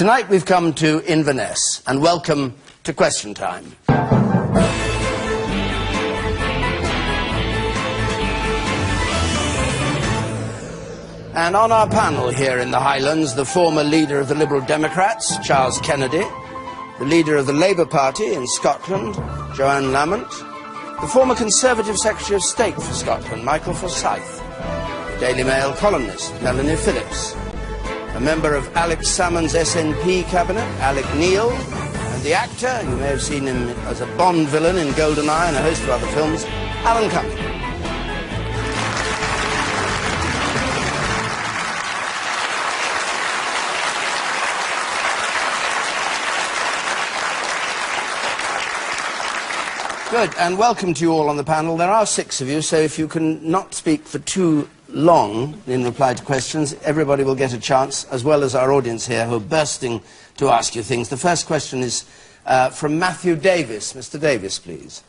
Tonight we've come to Inverness, and welcome to Question Time. And on our panel here in the Highlands, the former leader of the Liberal Democrats, Charles Kennedy, the leader of the Labour Party in Scotland, Johann Lamont, the former Conservative Secretary of State for Scotland, Michael Forsyth, the Daily Mail columnist, Melanie Phillips, a member of Alex Salmond's SNP cabinet, Alec Neil, and the actor, you may have seen him as a Bond villain in GoldenEye and a host of other films, Alan Cumming. Good, and welcome to you all on the panel. There are 6 of you, so if you can not speak for too long in reply to questions, everybody will get a chance, as well as our audience here who are bursting to ask you things. The first question is from Matthew Davis. Mr. Davis, please.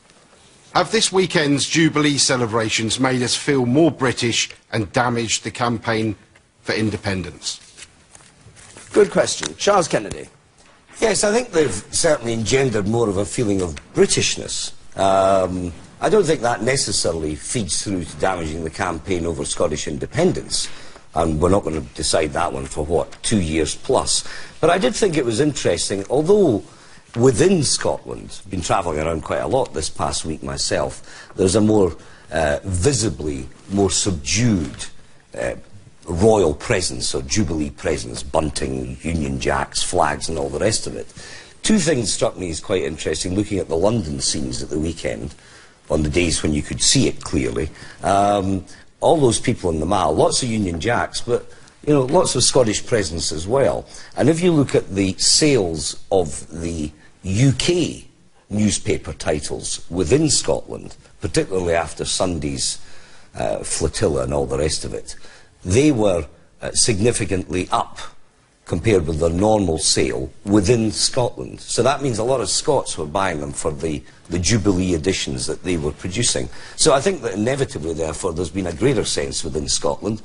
Have this weekend's Jubilee celebrations made us feel more British and damaged the campaign for independence? Good question. Charles Kennedy. Yes, I think they've certainly engendered more of a feeling of Britishness. I don't think that necessarily feeds through to damaging the campaign over Scottish independence, and we're not going to decide that one for, what, 2 years plus. But I did think it was interesting, although within Scotland, I've been travelling around quite a lot this past week myself, there's a more visibly more subdued royal presence or Jubilee presence, bunting, Union Jacks, flags and all the rest of it. 2 things struck me as quite interesting looking at the London scenes at the weekend, on the days when you could see it clearly. All those people in the Mall, lots of Union Jacks, but you know, lots of Scottish presence as well. And if you look at the sales of the UK newspaper titles within Scotland, particularly after Sunday's flotilla and all the rest of it, they were significantly up compared with the normal sale within Scotland. So that means a lot of Scots were buying them for the Jubilee editions that they were producing. So I think that inevitably, therefore, there's been a greater sense within Scotland.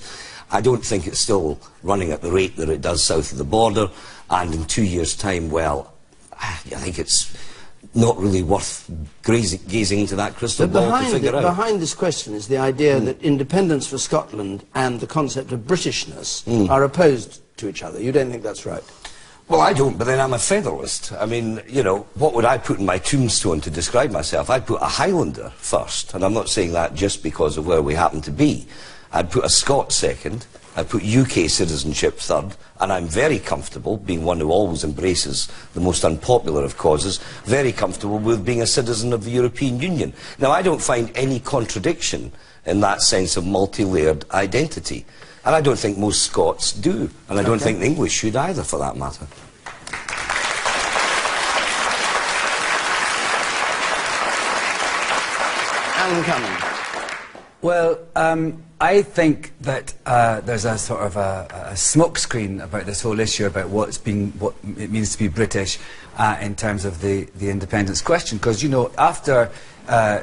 I don't think it's still running at the rate that it does south of the border, and in 2 years' time, well, I think it's not really worth gazing into that crystal ball to figure out. Behind this question is the idea that independence for Scotland and the concept of Britishness are opposed to each other. You don't think that's right? Well, I don't, but then I'm a Federalist. I mean, you know, what would I put in my tombstone to describe myself? I'd put a Highlander first, and I'm not saying that just because of where we happen to be. I'd put a Scot second, I'd put UK citizenship third, and I'm very comfortable, being one who always embraces the most unpopular of causes, very comfortable with being a citizen of the European Union. Now, I don't find any contradiction in that sense of multi-layered identity. And I don't think most Scots do. And I don't think the English should either, for that matter. Alan Cumming. Well, I think that there's a sort of a smokescreen about this whole issue about what it means to be British in terms of the independence question. Because, you know, after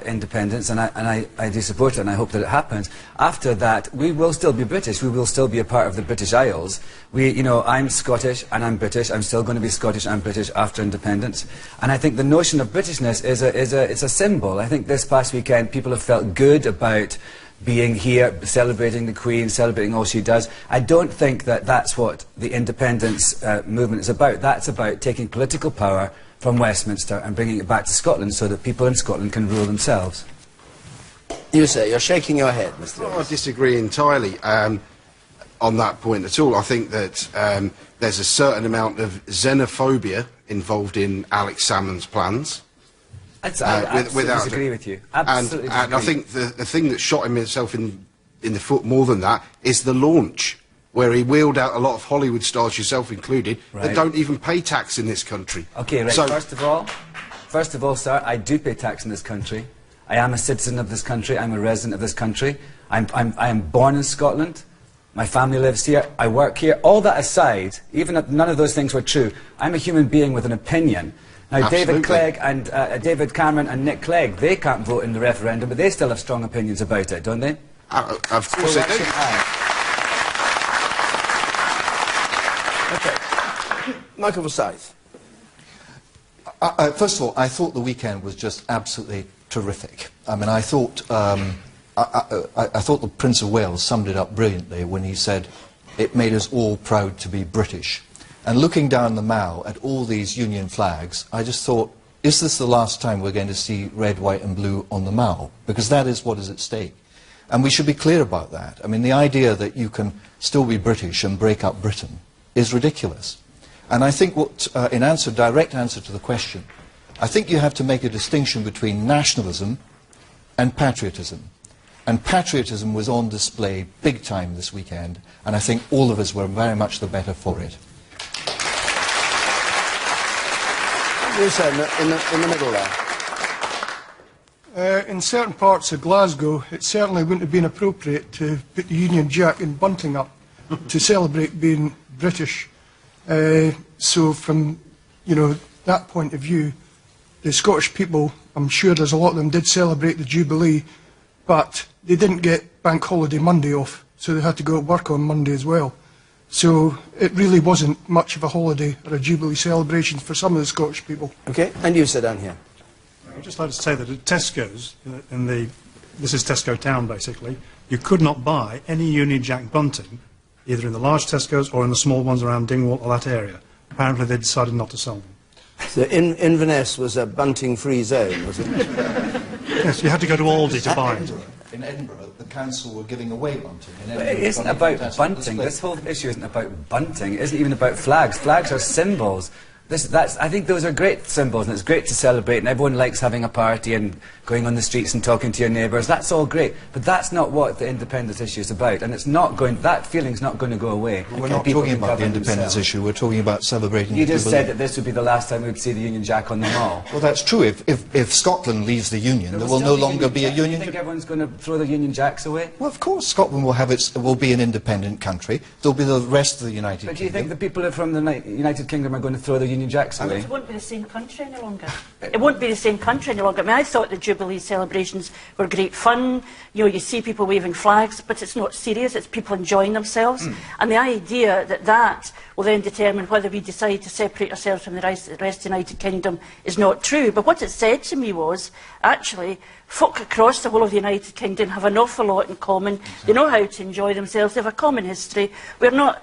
independence, and I do support it and I hope that it happens, after that we will still be British, we will still be a part of the British Isles. You know, I'm Scottish and I'm British, I'm still going to be Scottish and British after independence. And I think the notion of Britishness it's a symbol. I think this past weekend people have felt good about being here, celebrating the Queen, celebrating all she does. I don't think that that's what the independence movement is about. That's about taking political power from Westminster and bringing it back to Scotland so that people in Scotland can rule themselves. You say, you're shaking your head, Mr. Well, I disagree entirely on that point at all. I think that there's a certain amount of xenophobia involved in Alex Salmond's plans. I absolutely disagree with you. Absolutely and I think the thing that shot himself in the foot more than that is the launch, where he wheeled out a lot of Hollywood stars, yourself included, that don't even pay tax in this country. Okay, right, so, first of all, sir, I do pay tax in this country. I am a citizen of this country, I'm a resident of this country. I am born in Scotland, my family lives here, I work here. All that aside, even if none of those things were true, I'm a human being with an opinion. Now, absolutely. David Clegg and David Cameron and Nick Clegg, they can't vote in the referendum, but they still have strong opinions about it, don't they? Of course they do. Okay. Michael Forsyth. First of all, I thought the weekend was just absolutely terrific. I mean, I thought the Prince of Wales summed it up brilliantly when he said, it made us all proud to be British. And looking down the Mall at all these Union flags, I just thought, is this the last time we're going to see red, white and blue on the Mall? Because that is what is at stake. And we should be clear about that. I mean, the idea that you can still be British and break up Britain is ridiculous. And I think what, in direct answer to the question, I think you have to make a distinction between nationalism and patriotism. And patriotism was on display big time this weekend, and I think all of us were very much the better for it. You said in the middle there. In certain parts of Glasgow, it certainly wouldn't have been appropriate to put the Union Jack and bunting up to celebrate being British. So from, that point of view, the Scottish people, I'm sure there's a lot of them did celebrate the Jubilee, but they didn't get Bank Holiday Monday off, so they had to go to work on Monday as well. So it really wasn't much of a holiday or a Jubilee celebration for some of the Scottish people. Okay, and you sit down here. I'd just like to say that at Tesco's, this is Tesco Town basically, you could not buy any Union Jack bunting, either in the large Tesco's or in the small ones around Dingwall or that area. Apparently they decided not to sell them. So Inverness was a bunting-free zone, was it? Yes, you had to go to Aldi to buy it. In Edinburgh, the council were giving away bunting. It isn't about bunting. This whole issue isn't about bunting. It isn't even about flags. Flags are symbols. I think those are great symbols, and it's great to celebrate, and everyone likes having a party and going on the streets and talking to your neighbours. That's all great, but that's not what the independence issue is about, and it's not going. That feeling's not going to go away. We're not talking about the independence issue. We're talking about celebrating. You just said that this would be the last time we would see the Union Jack on the Mall. Well, that's true. If Scotland leaves the Union, there will no longer be a Union. Do you think everyone's going to throw the Union Jacks away? Well, of course, Scotland will be an independent country. There'll be the rest of the United Kingdom. But do you think the people from the United Kingdom are going to throw the Union Jacks away? It won't be the same country any longer. It won't be the same country any longer. I mean, I thought the Jubilee celebrations were great fun. You see people waving flags, but it's not serious. It's people enjoying themselves. And the idea that that will then determine whether we decide to separate ourselves from the rest of the United Kingdom is not true. But what it said to me was, actually, folk across the whole of the United Kingdom have an awful lot in common. They know how to enjoy themselves. They have a common history. We're not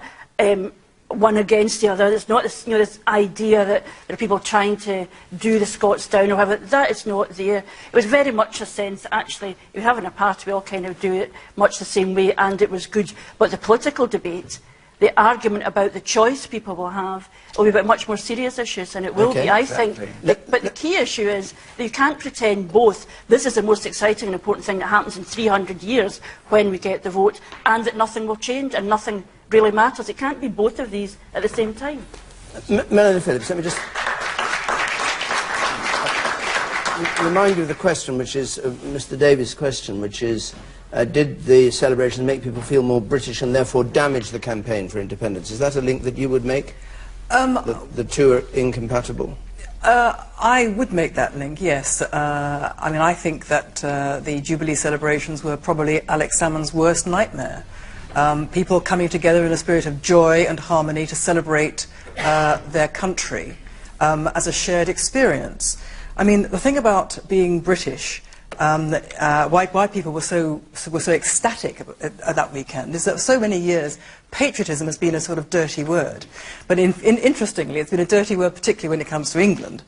one against the other. It's not this, this idea that there are people trying to do the Scots down or whatever. That is not there. It was very much a sense that actually, if you're having a party, we all kind of do it much the same way, and it was good. But the political debate, the argument about the choice people will have, will be about much more serious issues, and it will be, I think. But the key issue is that you can't pretend both this is the most exciting and important thing that happens in 300 years when we get the vote, and that nothing will change and nothing really matters. It can't be both of these at the same time. Melanie Phillips, let me just remind you of the question, which is Mr. Davies' question, which is, did the celebration make people feel more British and therefore damage the campaign for independence? Is that a link that you would make? The two are incompatible? I would make that link, yes. I mean, I think that the Jubilee celebrations were probably Alex Salmond's worst nightmare. People coming together in a spirit of joy and harmony to celebrate their country as a shared experience. I mean, the thing about being British, why people were so ecstatic at that weekend, is that for so many years patriotism has been a sort of dirty word. But interestingly, it's been a dirty word particularly when it comes to England.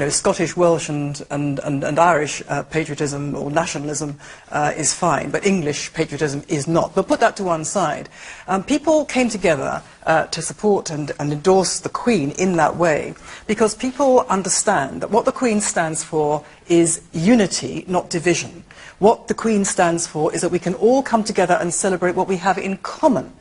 Scottish, Welsh and Irish patriotism or nationalism is fine, but English patriotism is not. But put that to one side. People came together to support and endorse the Queen in that way because people understand that what the Queen stands for is unity, not division. What the Queen stands for is that we can all come together and celebrate what we have in common.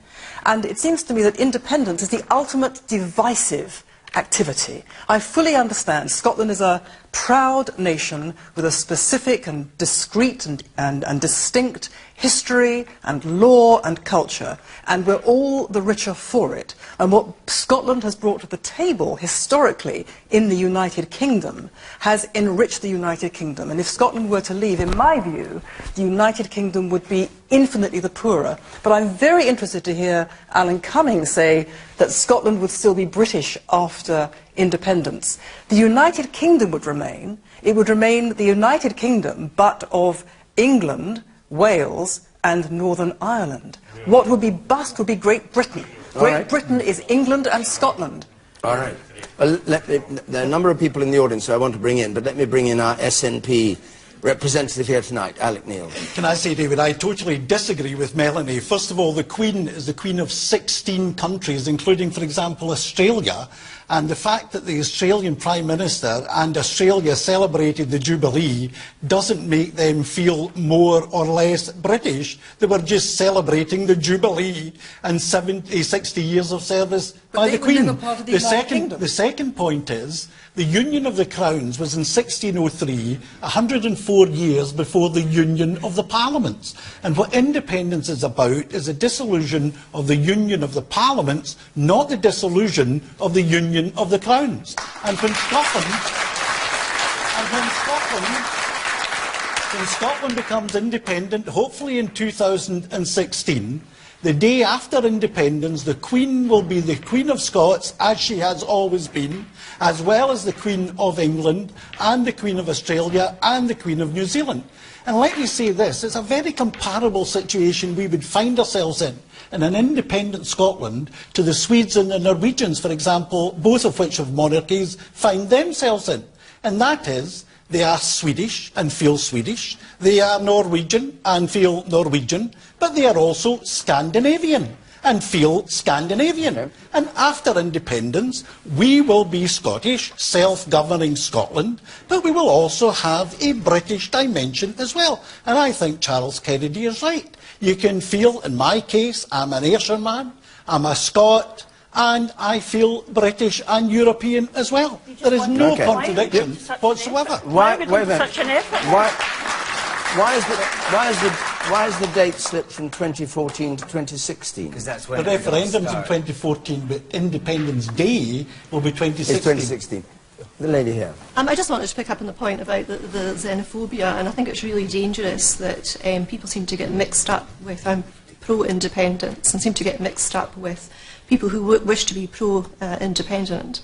And it seems to me that independence is the ultimate divisive activity. I fully understand Scotland is a proud nation with a specific and discrete and distinct history and law and culture, and we're all the richer for it. And what Scotland has brought to the table historically in the United Kingdom has enriched the United Kingdom. And if Scotland were to leave, in my view, the United Kingdom would be infinitely the poorer. But I'm very interested to hear Alan Cumming say that Scotland would still be British after independence. The United Kingdom would remain. It would remain the United Kingdom, but of England, Wales, and Northern Ireland. What would be bust would be Great Britain. Great Britain is England and Scotland. All right. Well, there are a number of people in the audience who I want to bring in, but let me bring in our SNP representative here tonight, Alec Neil. Can I say, David, I totally disagree with Melanie. First of all, the Queen is the Queen of 16 countries, including, for example, Australia. And the fact that the Australian Prime Minister and Australia celebrated the Jubilee doesn't make them feel more or less British. They were just celebrating the Jubilee and 60 years of service by the Queen. The second point is, the Union of the Crowns was in 1603, 104 years before the Union of the Parliaments. And what independence is about is a dissolution of the Union of the Parliaments, not the dissolution of the Union of the Crowns. And when Scotland becomes independent, hopefully in 2016, the day after independence, the Queen will be the Queen of Scots, as she has always been, as well as the Queen of England, and the Queen of Australia, and the Queen of New Zealand. And let me say this, it's a very comparable situation we would find ourselves in an independent Scotland, to the Swedes and the Norwegians, for example, both of which have monarchies, find themselves in. And that is, they are Swedish and feel Swedish, they are Norwegian and feel Norwegian, but they are also Scandinavian and feel Scandinavian. Okay. And after independence, we will be Scottish, self-governing Scotland, but we will also have a British dimension as well. And I think Charles Kennedy is right. You can feel, in my case, I'm an Ayrshire man, I'm a Scot, and I feel British and European as well. There is no contradiction whatsoever. Why such an effort? Why is the date slipped from 2014 to 2016? Because that's when the referendum's in 2014, but Independence Day will be 2016. It's 2016. The lady here. I just wanted to pick up on the point about the xenophobia, and I think it's really dangerous that people seem to get mixed up with pro-independence and seem to get mixed up with people who wish to be pro-independent.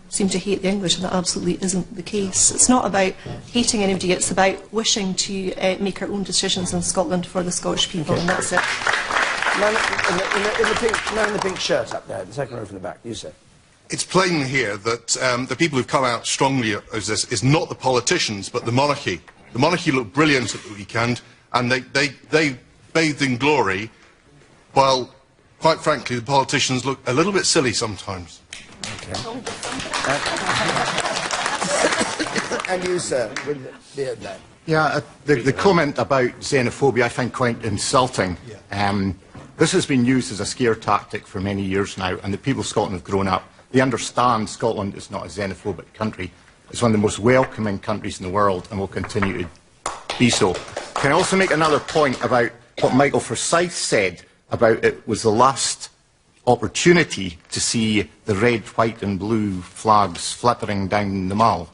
Seem to hate the English, and that absolutely isn't the case. It's not about hating anybody, it's about wishing to make our own decisions in Scotland for the Scottish people, and that's it. Man in the pink shirt up there, the second row from the back, you said. It's plain here that the people who've come out strongly as this is not the politicians, but the monarchy. The monarchy looked brilliant at the weekend, and they bathed in glory, while, quite frankly, the politicians look a little bit silly sometimes. Okay. And you, sir, with the beard there. Yeah, the comment about xenophobia I find quite insulting. Yeah. This has been used as a scare tactic for many years now, and the people of Scotland have grown up. They understand Scotland is not a xenophobic country. It's one of the most welcoming countries in the world, and will continue to be so. Can I also make another point about what Michael Forsyth said about it was the last opportunity to see the red, white and blue flags fluttering down the Mall?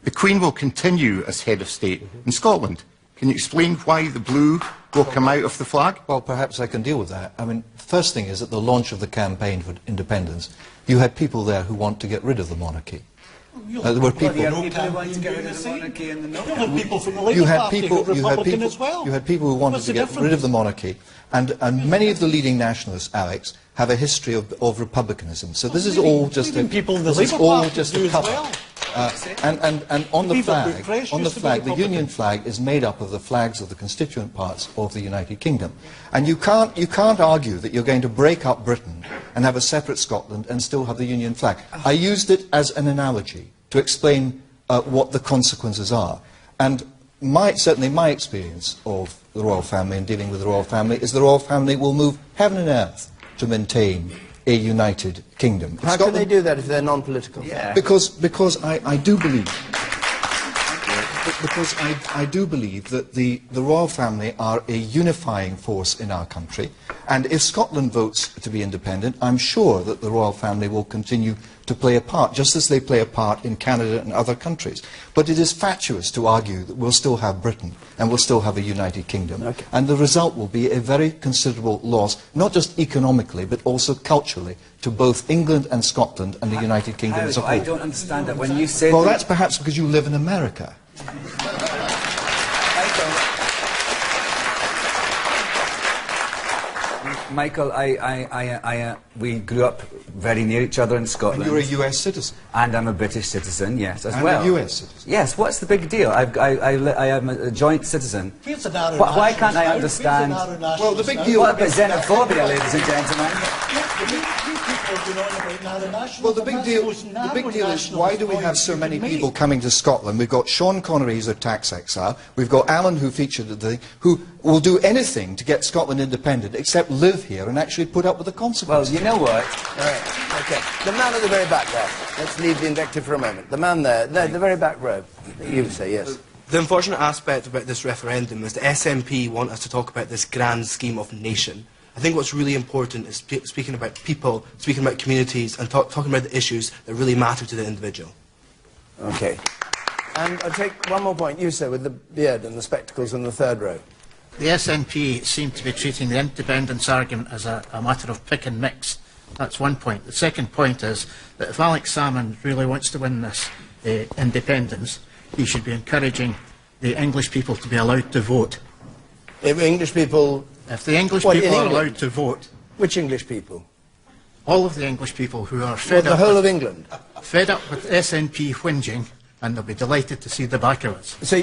The Queen will continue as head of state in Scotland. Can you explain why the blue will come out of the flag? Well, perhaps I can deal with that. I mean, first thing is, at the launch of the campaign for independence, you had people there who want to get rid of the monarchy. There were people who wanted to get rid of the monarchy in the North. You had people who wanted to get rid of the monarchy, and many of the leading nationalists, Alex, have a history of republicanism. So this is all just a cover. And on the flag, the Union flag is made up of the flags of the constituent parts of the United Kingdom. And you can't argue that you're going to break up Britain and have a separate Scotland and still have the Union flag. I used it as an analogy to explain what the consequences are. And certainly my experience of the royal family and dealing with the royal family is the royal family will move heaven and earth to maintain a united kingdom. How can they do that if they're non-political? Yeah. Because I do believe because I do believe that the royal family are a unifying force in our country, and if Scotland votes to be independent, I'm sure that the royal family will continue to play a part, just as they play a part in Canada and other countries. But it is fatuous to argue that we'll still have Britain and we'll still have a United Kingdom. Okay. And the result will be a very considerable loss, not just economically, but also culturally, to both England and Scotland and the United Kingdom as a whole. I don't understand that. When you say... Well, that's perhaps because you live in America. Michael, we grew up very near each other in Scotland. And you're a US citizen. And I'm a British citizen, yes, as and well. And a US citizen. Yes, what's the big deal? I am a joint citizen. Why can't I understand... Well, the big deal... What about xenophobia, ladies and gentlemen? Well, the big deal is, why do we have so many people coming to Scotland? We've got Sean Connery, who's a tax exile. We've got Alan, who featured at the thing, who will do anything to get Scotland independent, except live here and actually put up with the consequences. Well, you know what? All right. Okay. The man at the very back there. Let's leave the invective for a moment. The man there, the very back row. You say yes. The unfortunate aspect about this referendum is the SNP want us to talk about this grand scheme of nation. I think what's really important is speaking about people, speaking about communities, and talking about the issues that really matter to the individual. Okay. And I'll take one more point. You, sir, with the beard and the spectacles in the third row. The SNP seem to be treating the independence argument as a matter of pick and mix. That's one point. The second point is that if Alex Salmond really wants to win this independence, he should be encouraging the English people to be allowed to vote. If English people... If the English people are allowed to vote... Which English people? All of the English people who are fed up... the whole of England? Fed up with SNP whinging, and they'll be delighted to see the back of us. So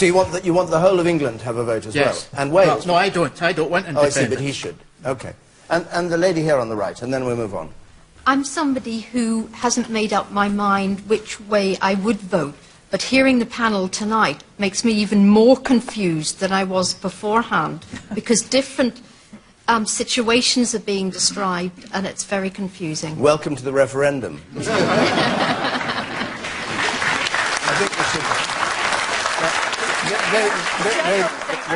you want the whole of England to have a vote as well? And Wales? No, I don't. I don't want independence. Oh, I see, but he should. Okay. And the lady here on the right, and then we'll move on. I'm somebody who hasn't made up my mind which way I would vote, but hearing the panel tonight makes me even more confused than I was beforehand, because different situations are being described, and it's very confusing. Welcome to the referendum. I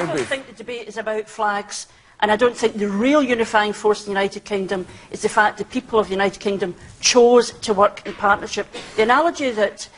don't think the debate is about flags, and I don't think the real unifying force in the United Kingdom is the fact that the people of the United Kingdom chose to work in partnership. The analogy that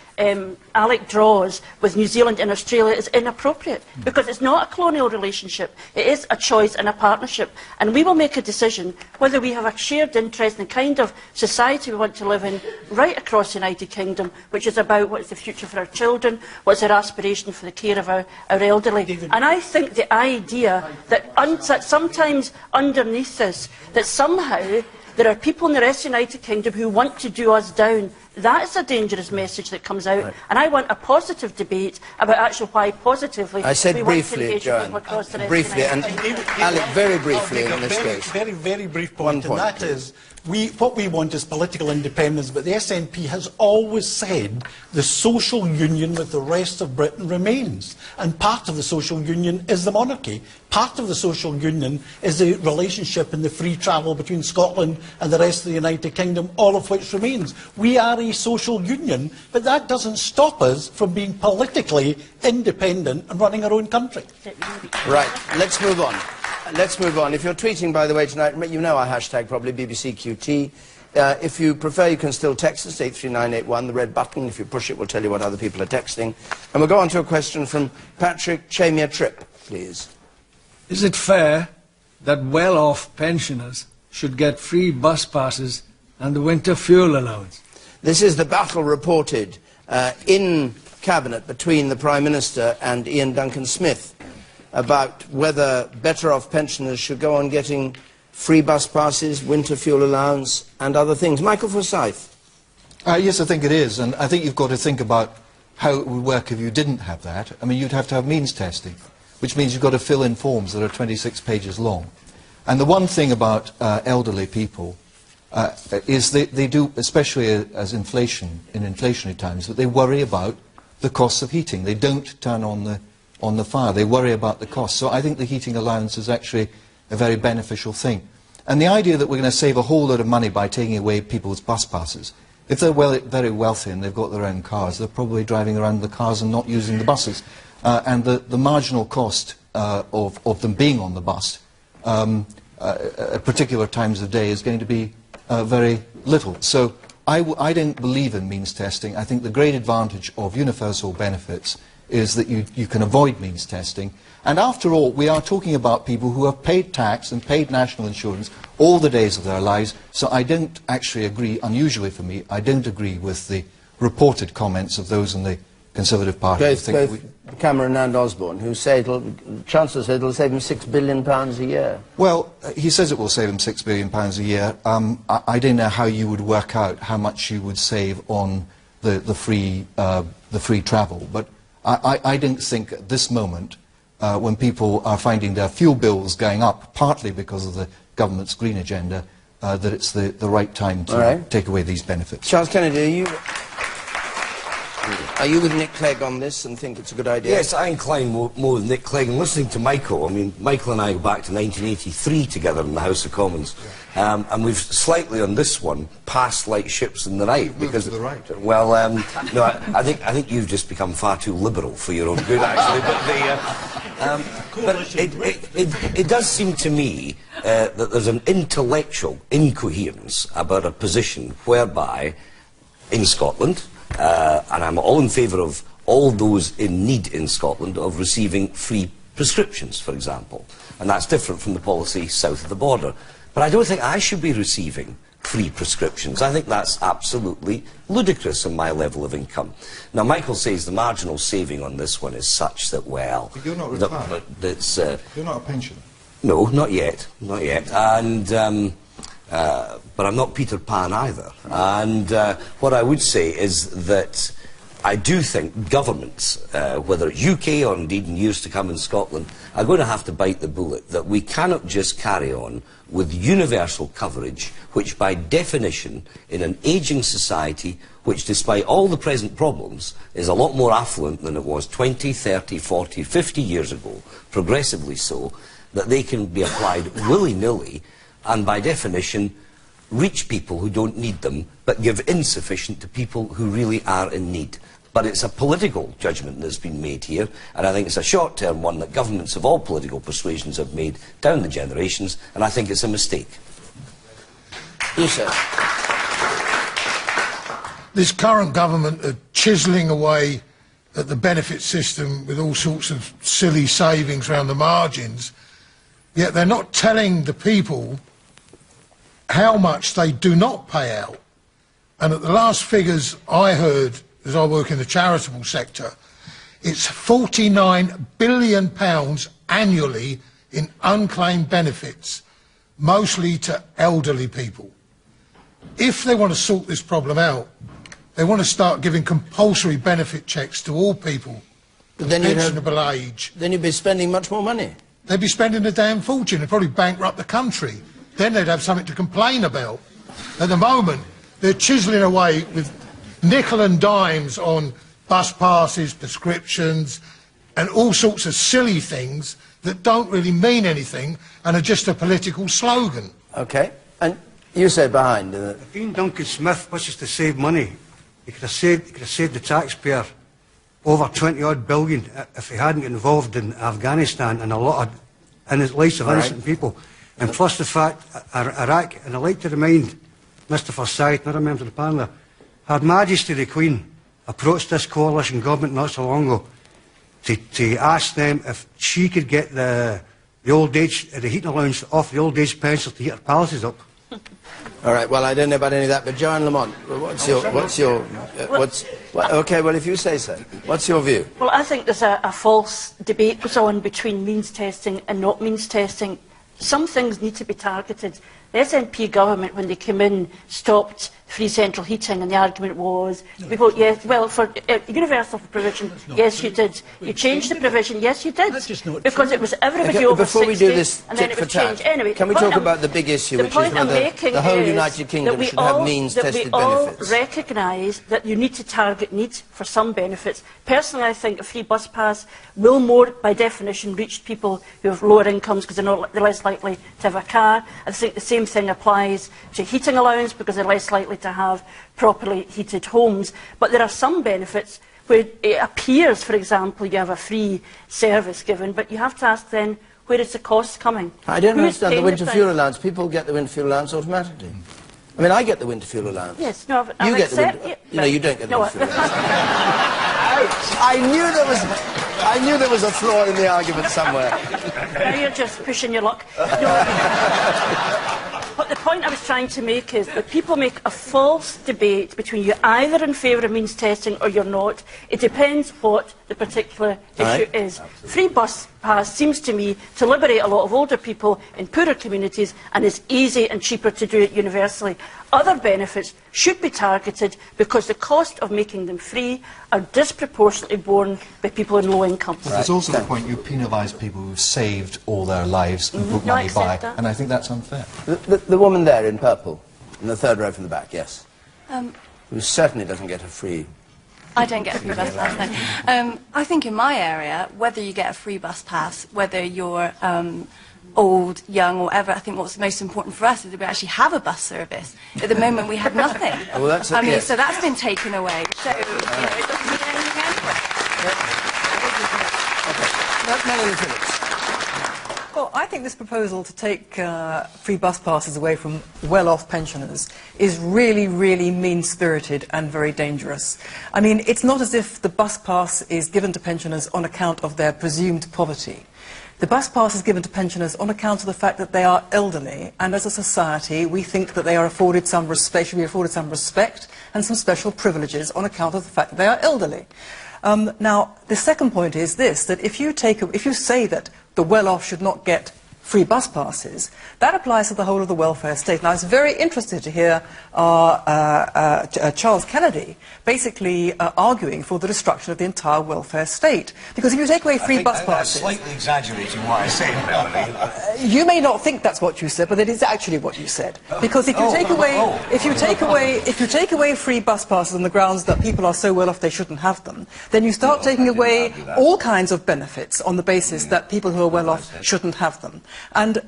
Alec draws with New Zealand and Australia is inappropriate, because it's not a colonial relationship. It is a choice and a partnership, and we will make a decision whether we have a shared interest in the kind of society we want to live in right across the United Kingdom, which is about what is the future for our children, what's our aspiration for the care of our elderly. And I think the idea that sometimes underneath this, that somehow there are people in the rest of the United Kingdom who want to do us down. That is a dangerous message that comes out. Right. And I want a positive debate about actually why positively I said we briefly, want to Johann, across the rest briefly, of the and Alec, very briefly in this case. Very brief point, and that is, what we want is political independence, but the SNP has always said the social union with the rest of Britain remains. And part of the social union is the monarchy. Part of the social union is the relationship and the free travel between Scotland and the rest of the United Kingdom, all of which remains. We are a social union, but that doesn't stop us from being politically independent and running our own country. Right, let's move on. Let's move on. If you're tweeting, by the way, tonight, you know our hashtag probably, BBCQT. If you prefer, you can still text us, 83981, the red button. If you push it, we'll tell you what other people are texting. And we'll go on to a question from Patrick Chamia Tripp, please. Is it fair that well-off pensioners should get free bus passes and the winter fuel allowance? This is the battle reported in Cabinet between the Prime Minister and Ian Duncan Smith about whether better-off pensioners should go on getting free bus passes, winter fuel allowance and other things. Michael Forsyth. Yes, I think it is, and I think you've got to think about how it would work if you didn't have that. I mean, you'd have to have means testing, which means you've got to fill in forms that are 26 pages long. And the one thing about elderly people is they do, especially as inflation, in inflationary times, that they worry about the costs of heating. They don't turn on the fire. They worry about the cost. So I think the heating allowance is actually a very beneficial thing. And the idea that we're going to save a whole lot of money by taking away people's bus passes If they're very wealthy and they've got their own cars, they're probably driving around the cars and not using the buses. And the marginal cost of them being on the bus at particular times of day is going to be very little. So I don't believe in means testing. I think the great advantage of universal benefits is that you can avoid means testing. And after all, we are talking about people who have paid tax and paid national insurance all the days of their lives. So I don't actually agree, unusually for me, I don't agree with the reported comments of those in the Conservative Party. Both Cameron and Osborne, who say the Chancellor said it'll save him £6 billion a year. Well, he says it will save him £6 billion a year. I don't know how you would work out how much you would save on the free travel, but I don't think at this moment, when people are finding their fuel bills going up, partly because of the government's green agenda, that it's the right time to take away these benefits. Charles Kennedy, are you with Nick Clegg on this and think it's a good idea? Yes, I incline more with Nick Clegg. And listening to Michael, I mean, Michael and I go back to 1983 together in the House of Commons. And we've slightly on this one passed like ships in the night. Because, to the right. Well, no, I think you've just become far too liberal for your own good, actually. But it does seem to me that there's an intellectual incoherence about a position whereby, in Scotland, and I'm all in favour of all those in need in Scotland of receiving free prescriptions, for example. And that's different from the policy south of the border. But I don't think I should be receiving free prescriptions. I think that's absolutely ludicrous in my level of income. Now, Michael says the marginal saving on this one is such that, well... But you're not retired. You're not a pensioner. No, not yet. Not yet. And... but I'm not Peter Pan either. And what I would say is that I do think governments, whether it's UK or indeed in years to come in Scotland, are going to have to bite the bullet that we cannot just carry on with universal coverage, which by definition, in an ageing society, which despite all the present problems, is a lot more affluent than it was 20, 30, 40, 50 years ago, progressively so, that they can be applied willy-nilly and by definition reach people who don't need them but give insufficient to people who really are in need. But it's a political judgment that's been made here, and I think it's a short-term one that governments of all political persuasions have made down the generations, and I think it's a mistake. Yes, sir. This current government are chiselling away at the benefit system with all sorts of silly savings around the margins, yet they're not telling the people how much they do not pay out. And at the last figures I heard, as I work in the charitable sector, it's £49 billion annually in unclaimed benefits, mostly to elderly people. If they want to sort this problem out, they want to start giving compulsory benefit checks to all people of pensionable age. Then you'd be spending much more money. They'd be spending a damn fortune. They'd probably bankrupt the country. Then they'd have something to complain about. At the moment, they're chiselling away with nickel and dimes on bus passes, prescriptions, and all sorts of silly things that don't really mean anything and are just a political slogan. OK. And you said behind... If Ian Duncan Smith wishes to save money, he could have saved the taxpayer over 20-odd billion if he hadn't got involved in Afghanistan and a lot of... in his lives of innocent people. And plus the fact, Iraq, and I'd like to remind Mr Forsyth, another member of the panel, Her Majesty the Queen approached this coalition government not so long ago to ask them if she could get the heating allowance off the old age pensioners to heat their palaces up. All right, well, I don't know about any of that, but Johann Lamont, okay, well, if you say so, what's your view? Well, I think there's a false debate goes on between means testing and not means testing. Some things need to be targeted. The SNP government, when they came in, stopped free central heating, and the argument was, yes, well, for universal provision, yes, you did. You changed the provision, yes, you did. That's just not because true. It was everybody over 60, we do this and then it was changed. Anyway, can we talk about the big issue, which is whether the whole United Kingdom should have means-tested benefits? We all recognise that you need to target needs for some benefits. Personally, I think a free bus pass will more, by definition, reach people who have lower incomes because they're less likely to have a car. I think the same thing applies to heating allowance because they're less likely to to have properly heated homes. But there are some benefits where it appears, for example, you have a free service given, but you have to ask then, where is the cost coming? I don't Who's understand the paying winter price? fuel allowance. People get the winter fuel allowance automatically. I mean, I get the winter fuel allowance. Yes, no, I've You get the accept- winter... yeah, No, you don't get the no, winter fuel allowance. I knew there was a flaw in the argument somewhere. Now you're just pushing your luck. No, but the point I was trying to make is that people make a false debate between you either in favour of means testing or you're not. It depends what the particular issue is. Free bus pass seems to me to liberate a lot of older people in poorer communities and is easy and cheaper to do it universally. Other benefits should be targeted because the cost of making them free are disproportionately borne by people in low incomes. But there's also the point you penalise people who've saved all their lives and put money by, and I think that's unfair. The woman there in purple, in the third row from the back, yes, who certainly doesn't get a free... I don't get a free bus pass, no. I think in my area, whether you get a free bus pass, whether you're old, young, or whatever, I think what's most important for us is that we actually have a bus service. At the moment, we have nothing. Well, that's I mean, yes. so that's been taken away. So, you know, it doesn't mean anything anyway. Melanie Phillips. Well, I think this proposal to take free bus passes away from well-off pensioners is really, really mean-spirited and very dangerous. I mean, it's not as if the bus pass is given to pensioners on account of their presumed poverty. The bus pass is given to pensioners on account of the fact that they are elderly, and as a society we think that they are afforded some respect, should be afforded some respect and some special privileges on account of the fact that they are elderly. Now, the second point is this, that if you say that the well-off should not get free bus passes, that applies to the whole of the welfare state. And I was very interested to hear Charles Kennedy basically arguing for the destruction of the entire welfare state. Because if you take away free bus passes... I'm slightly exaggerating what I said, Melanie. You may not think that's what you said, but it is actually what you said. Because if you take away free bus passes on the grounds that people are so well off they shouldn't have them, then you start taking away all kinds of benefits on the basis that people who are well off shouldn't have them. And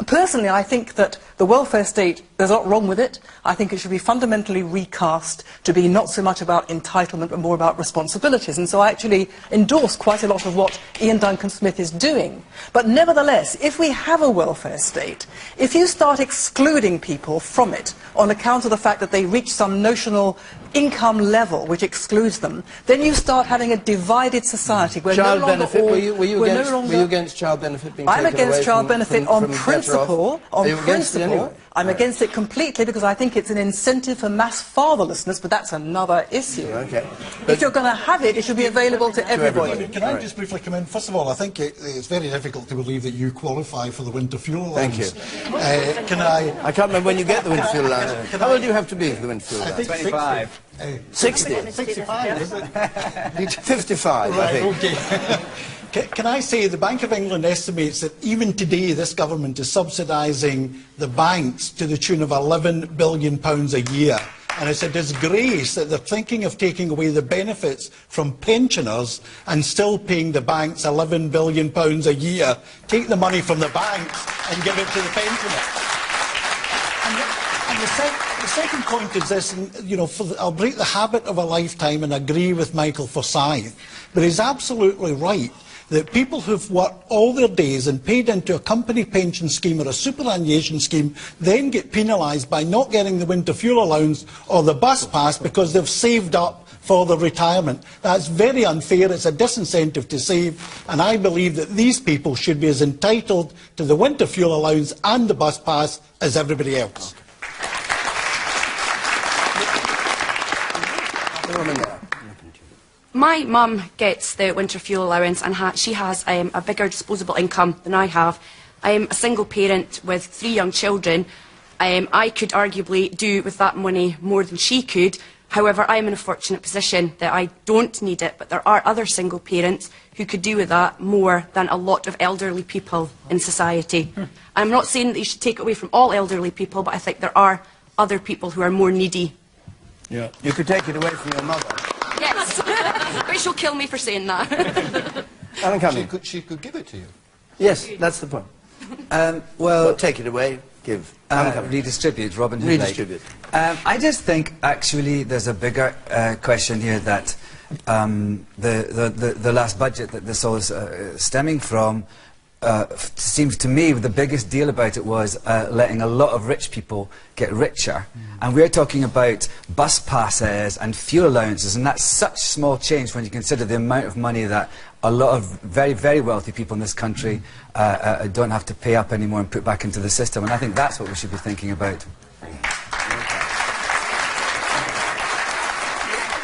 personally, I think that the welfare state, there's a lot wrong with it. I think it should be fundamentally recast to be not so much about entitlement but more about responsibilities. And so I actually endorse quite a lot of what Ian Duncan Smith is doing. But nevertheless, if we have a welfare state, if you start excluding people from it on account of the fact that they reach some notional income level which excludes them, then you start having a divided society where child no longer benefit, all... were you against child benefit being taken I'm against away child benefit on from principle. Are you against it anyway? I'm against it completely because I think it's an incentive for mass fatherlessness, but that's another issue. Okay. If you're going to have it, it should be available to everybody. Can I just briefly come in? First of all, I think it's very difficult to believe that you qualify for the winter fuel allowance. Thank you. I can't remember when you get the winter fuel allowance. How old do you have to be for the winter fuel allowance? 25. 60? 65, is it? 55, right, I think. Okay. Can I say the Bank of England estimates that even today this government is subsidising the banks to the tune of £11 billion a year. And it's a disgrace that they're thinking of taking away the benefits from pensioners and still paying the banks £11 billion a year. Take the money from the banks and give it to the pensioners. And the second point is this, and, you know, I'll break the habit of a lifetime and agree with Michael Forsyth, but he's absolutely right that people who've worked all their days and paid into a company pension scheme or a superannuation scheme then get penalised by not getting the winter fuel allowance or the bus pass because they've saved up for their retirement. That's very unfair. It's a disincentive to save, and I believe that these people should be as entitled to the winter fuel allowance and the bus pass as everybody else. My mum gets the winter fuel allowance and she has a bigger disposable income than I have. I'm a single parent with 3 young children. I could arguably do with that money more than she could. However, I'm in a fortunate position that I don't need it, but there are other single parents who could do with that more than a lot of elderly people in society. I'm not saying that you should take it away from all elderly people, but I think there are other people who are more needy. Yeah. You could take it away from your mother. Yes, but she'll kill me for saying that. Alan Cumming. She could give it to you. Yes, that's the point. Well, take it away give? Redistribute, Robin Hood. Redistribute. I just think, actually, there's a bigger question here that the last budget that this all is stemming from seems to me the biggest deal about it was letting a lot of rich people get richer. And we're talking about bus passes and fuel allowances, and that's such small change when you consider the amount of money that a lot of very, very wealthy people in this country don't have to pay up anymore and put back into the system. And I think that's what we should be thinking about.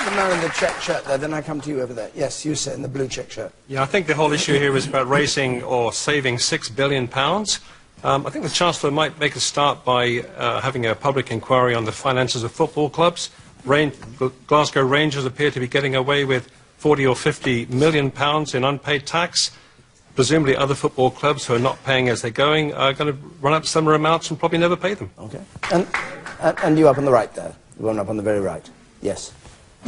The man in the check shirt there, then I come to you over there. Yes, you sit in the blue check shirt. Yeah, I think the whole issue here is about raising or saving £6 billion. I think the Chancellor might make a start by having a public inquiry on the finances of football clubs. Glasgow Rangers appear to be getting away with £40 or £50 million in unpaid tax. Presumably other football clubs who are not paying as they're going are going to run up similar amounts and probably never pay them. Okay. And you up on the right there, the one up on the very right. Yes.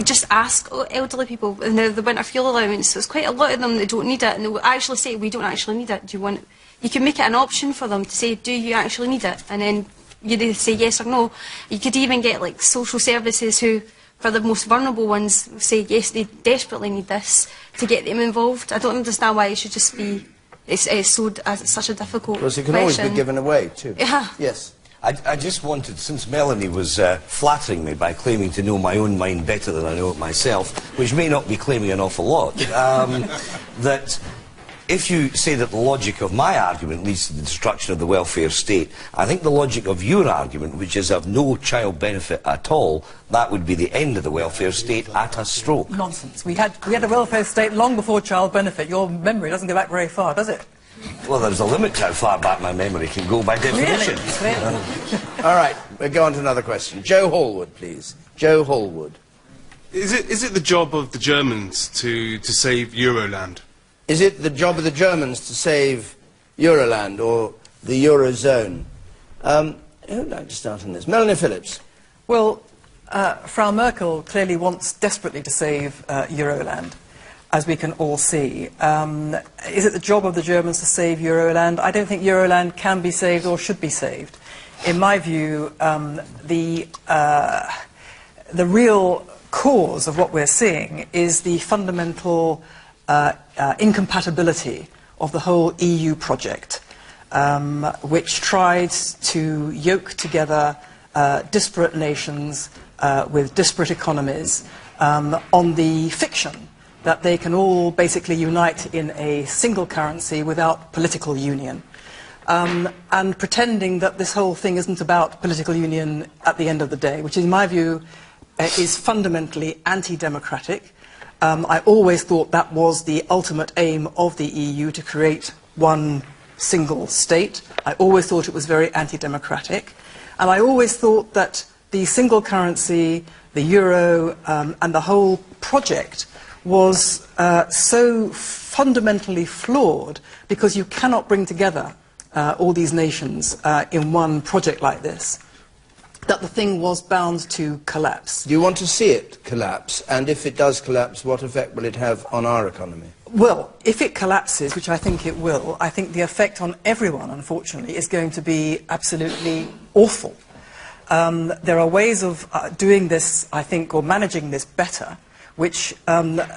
Just ask elderly people in the winter fuel allowance. There's quite a lot of them that don't need it, and they'll actually say, we don't actually need it. Do you want it? You can make it an option for them to say, do you actually need it? And then you either say yes or no. You could even get like social services who, for the most vulnerable ones, say yes, they desperately need this to get them involved. I don't understand why it should just be it's such a difficult Because it can question. always be given away too. Yeah. Yes. I just wanted, since Melanie was flattering me by claiming to know my own mind better than I know it myself, which may not be claiming an awful lot, that if you say that the logic of my argument leads to the destruction of the welfare state, I think the logic of your argument, which is of no child benefit at all, that would be the end of the welfare state at a stroke. Nonsense. We had a welfare state long before child benefit. Your memory doesn't go back very far, does it? Well, there's a limit to how far back my memory can go by definition. Really? All right, we'll go on to another question. Joe Hallwood, please. Joe Hallwood. Is it the job of the Germans to save Euroland? Is it the job of the Germans to save Euroland or the Eurozone? Who would like to start on this? Melanie Phillips. Well, Frau Merkel clearly wants desperately to save Euroland, as we can all see. Is it the job of the Germans to save Euroland? I don't think Euroland can be saved or should be saved. In my view, the real cause of what we're seeing is the fundamental incompatibility of the whole EU project, which tried to yoke together disparate nations with disparate economies on the fiction that they can all basically unite in a single currency without political union. And pretending that this whole thing isn't about political union at the end of the day, which in my view is fundamentally anti-democratic. I always thought that was the ultimate aim of the EU, to create one single state. I always thought it was very anti-democratic. And I always thought that the single currency, the euro, and the whole project was so fundamentally flawed because you cannot bring together all these nations in one project like this, that the thing was bound to collapse. Do you want to see it collapse? And if it does collapse, what effect will it have on our economy? Well, if it collapses, which I think it will, I think the effect on everyone, unfortunately, is going to be absolutely awful. There are ways of doing this, I think, or managing this better, which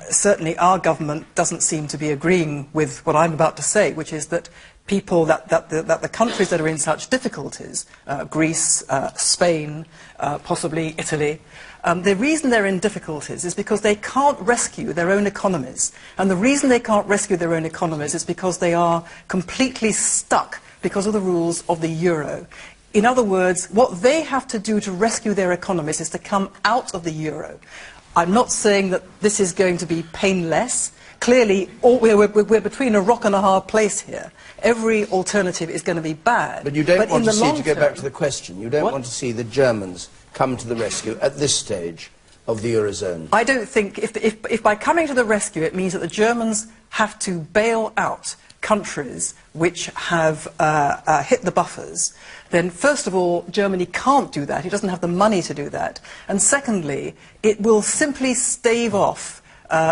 certainly our government doesn't seem to be agreeing with what I'm about to say, which is that people, that the countries that are in such difficulties, Greece, Spain, possibly Italy, the reason they're in difficulties is because they can't rescue their own economies. And the reason they can't rescue their own economies is because they are completely stuck because of the rules of the euro. In other words, what they have to do to rescue their economies is to come out of the euro. I'm not saying that this is going to be painless. Clearly, we're between a rock and a hard place here. Every alternative is going to be bad. But you don't want to see, to go term, back to the question, you don't want to see the Germans come to the rescue at this stage of the Eurozone? I don't think, if by coming to the rescue it means that the Germans have to bail out countries which have hit the buffers, then first of all, Germany can't do that. It doesn't have the money to do that. And secondly, it will simply stave off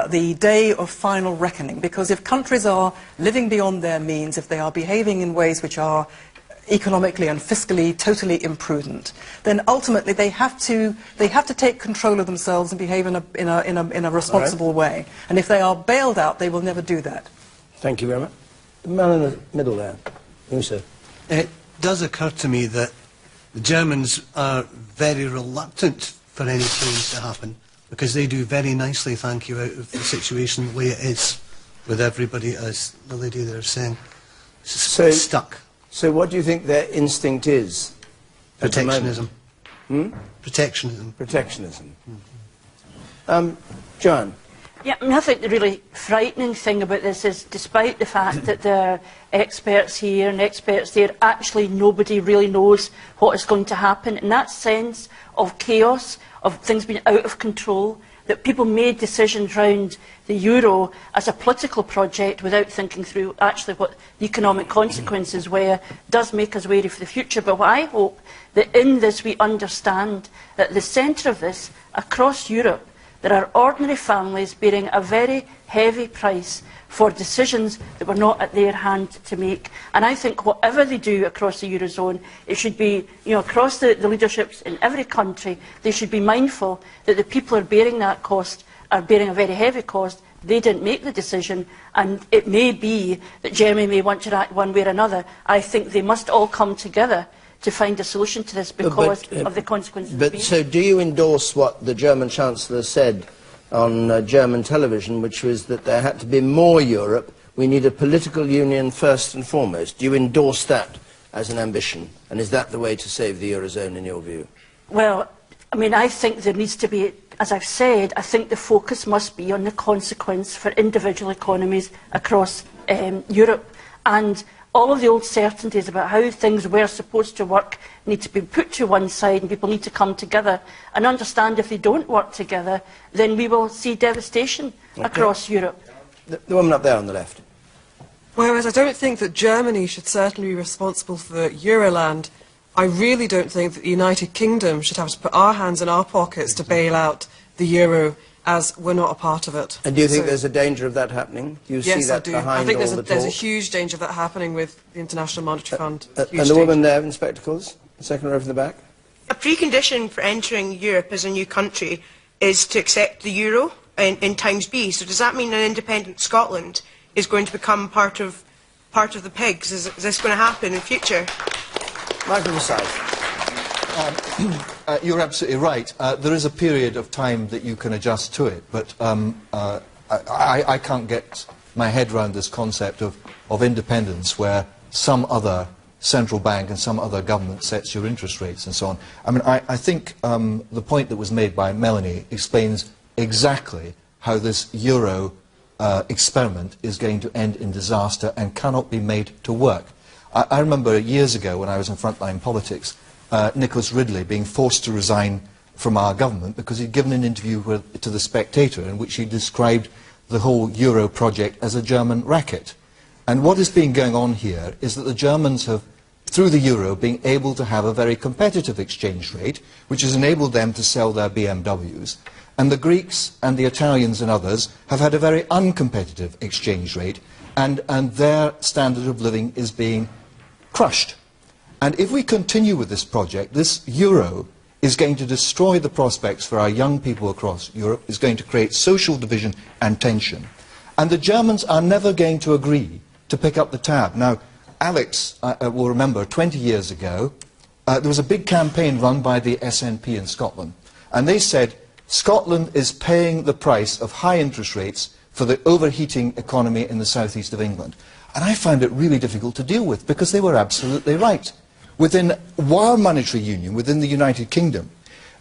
the day of final reckoning, because if countries are living beyond their means, if they are behaving in ways which are economically and fiscally totally imprudent, then ultimately they have to take control of themselves and behave in a responsible way. And if they are bailed out, they will never do that. Thank you very much. The man in the middle there. You, sir. It does occur to me that the Germans are very reluctant for any change to happen, because they do very nicely, thank you, out of the situation the way it is, with everybody, as the lady there is saying, stuck. So what do you think their instinct is? Protectionism. Protectionism. Protectionism. Johann. Yeah, I mean, I think the really frightening thing about this is, despite the fact that there are experts here and experts there, actually nobody really knows what is going to happen. In that sense of chaos, of things being out of control, that people made decisions around the euro as a political project without thinking through actually what the economic consequences were, does make us wary for the future. But what I hope that in this we understand that at the centre of this, across Europe, there are ordinary families bearing a very heavy price for decisions that were not at their hand to make. And I think whatever they do across the Eurozone, it should be, across the leaderships in every country, they should be mindful that the people who are bearing that cost are bearing a very heavy cost. They didn't make the decision, and it may be that Germany may want to act one way or another. I think they must all come together to find a solution to this because of the consequences. But so do you endorse what the German Chancellor said on German television, which was that there had to be more Europe, we need a political union first and foremost? Do you endorse that as an ambition? And is that the way to save the Eurozone in your view? Well, I mean, I think there needs to be, as I've said, I think the focus must be on the consequence for individual economies across Europe. And all of the old certainties about how things were supposed to work need to be put to one side, and people need to come together and understand if they don't work together, then we will see devastation across Europe. The woman up there on the left. Whereas I don't think that Germany should certainly be responsible for Euroland, I really don't think that the United Kingdom should have to put our hands in our pockets to bail out the euro, as we're not a part of it. And do you think there's a danger of that happening? Do you see that behind all the talk? Yes, I do. I think there's a huge danger of that happening with the International Monetary Fund. And the woman there in spectacles, the second row from the back? A precondition for entering Europe as a new country is to accept the euro in times B. So does that mean an independent Scotland is going to become part of the pigs? Is this going to happen in future? Michael Forsyth. You're absolutely right. There is a period of time that you can adjust to it, but I can't get my head around this concept of independence where some other central bank and some other government sets your interest rates and so on. I mean, I think the point that was made by Melanie explains exactly how this euro experiment is going to end in disaster and cannot be made to work. I remember years ago when I was in frontline politics, Nicholas Ridley being forced to resign from our government because he'd given an interview to The Spectator in which he described the whole euro project as a German racket. And what has been going on here is that the Germans have, through the euro, been able to have a very competitive exchange rate, which has enabled them to sell their BMWs. And the Greeks and the Italians and others have had a very uncompetitive exchange rate, and their standard of living is being crushed. And if we continue with this project, this euro is going to destroy the prospects for our young people across Europe, is going to create social division and tension. And the Germans are never going to agree to pick up the tab. Now, Alex will remember 20 years ago, there was a big campaign run by the SNP in Scotland. And they said, Scotland is paying the price of high interest rates for the overheating economy in the southeast of England. And I found it really difficult to deal with because they were absolutely right. Within our monetary union, within the United Kingdom,